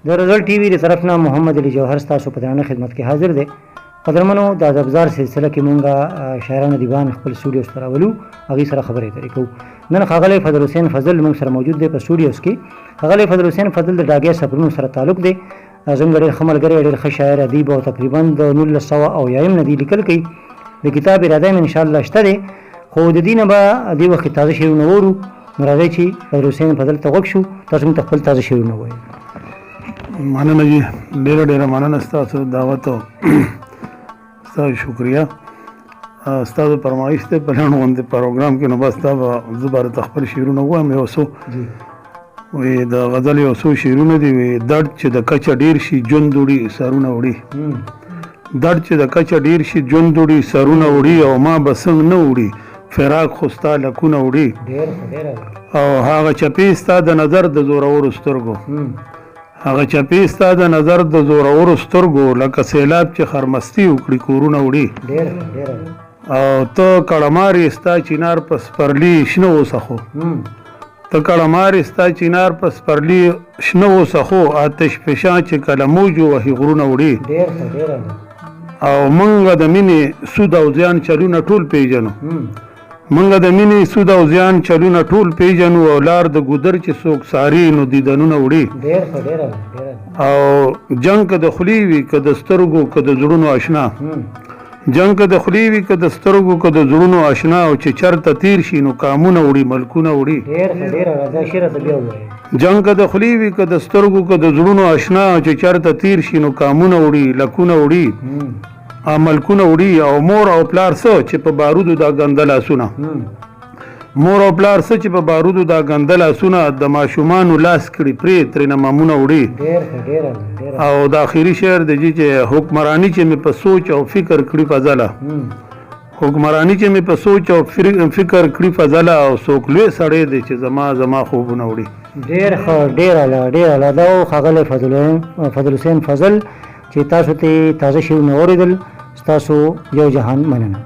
د رزلټ ټي وي د طرف نه محمد علي جوهر ستاسو په درانه خدمت کې حاضر دی. قدرمنو د ادبزار سلسله کې مونږه شاعران ادیبان خپل سټوډیوز ته راولو، هغوی سره خبرې اترې کوو. نن ښاغلی فضل حسین فضل مونږ سره موجود دی په سټوډیوز کې. ښاغلی فضل حسین فضل د ډاګیا سفرونو سره تعلق دی، زموږ ډېر ښه ملګری، ډېر ښه شاعر ادیب او تقریبا د 1900 نه دی لیکل کوي. د کتاب اراده مې انشاءالله شته دی، خو د دې نه به دې وخت کې تازه شعرونه وورو. نو راځئ چې فضل حسین فضل ته غوږ شو، تاسو موږ ته خپل تازه شعرونه ووایئ. مننه جی، ډېره مننه ستاسو دعوت او ستاسو شکریه. ستاسو فرمایش دی په لنډ غوندې پروګرام کې، نو بس دا به زه به ته خپل شعرونه ووایم. یو څو وایي د غزل یو څو شعرونه دي. وایي درد چې د کچه ډېر شي ژوند وړي سرونه وړي، درد چې د کچه ډېر شي ژوند وړي سرونه وړي، او ما به څنګ نه وړي فراق خو ستا لکونه وړي، او هغه چپې ستا د نظر د زورورو سترګو، هغه چپې ستا د نظر د زورورو سترګو، لکه سیلاب چې خرمستي وکړي کورونه وړي، او ته کړمارې ستا چینار په سپرلي شنه وسخو، ته کړمارې ستا چینار په سپرلي شنه وسخو، آتش فشان چې کله موج وهي غرونه وړي، او منګه د مینې سود او زیان چلونه ټول پیژنو، منګه د مینې سود او زیان چلونه ټول پیژنو، او لار د ګودر چې څوک ساري نو دیدنونه وړي، او جنګ که د خولې وي که د سترګو که د زړونو اشنا، جنګ که د خولې وي که د سترګو که د زړونو اشنا، او چې چرته تیر شي نو کامونه وړي ملکونه وړي، جنګ که د خولې وي که د سترګو که د زړونو اشنا، او چې چرته تیر شي نو کامونه وړي لکونه وړي ملکونه وړي، او مور او پلار څه چې په بارودو دا ګنده لاسونه، مور او پلار څه چې په بارودو دا ګنده لاسونه، د ماشومانو لاس کړي پرې ترېنه مامونه وړي. او د آخري شعر دی چې حکمرانی چې مې په سوچ او فکر کړي فضله، حکمرانی چې مې په سوچ او فکر کړي فضله، او څوک لوی سړی دی چې زما خوبونه وړي. ډېر ښه، ډېر اعلی، ډېر اعلی. دا و ښاغلی فضل حسین فضل چې تاسو ته تازه شعرونه واورېدل. ستاسو یو جهان مننه.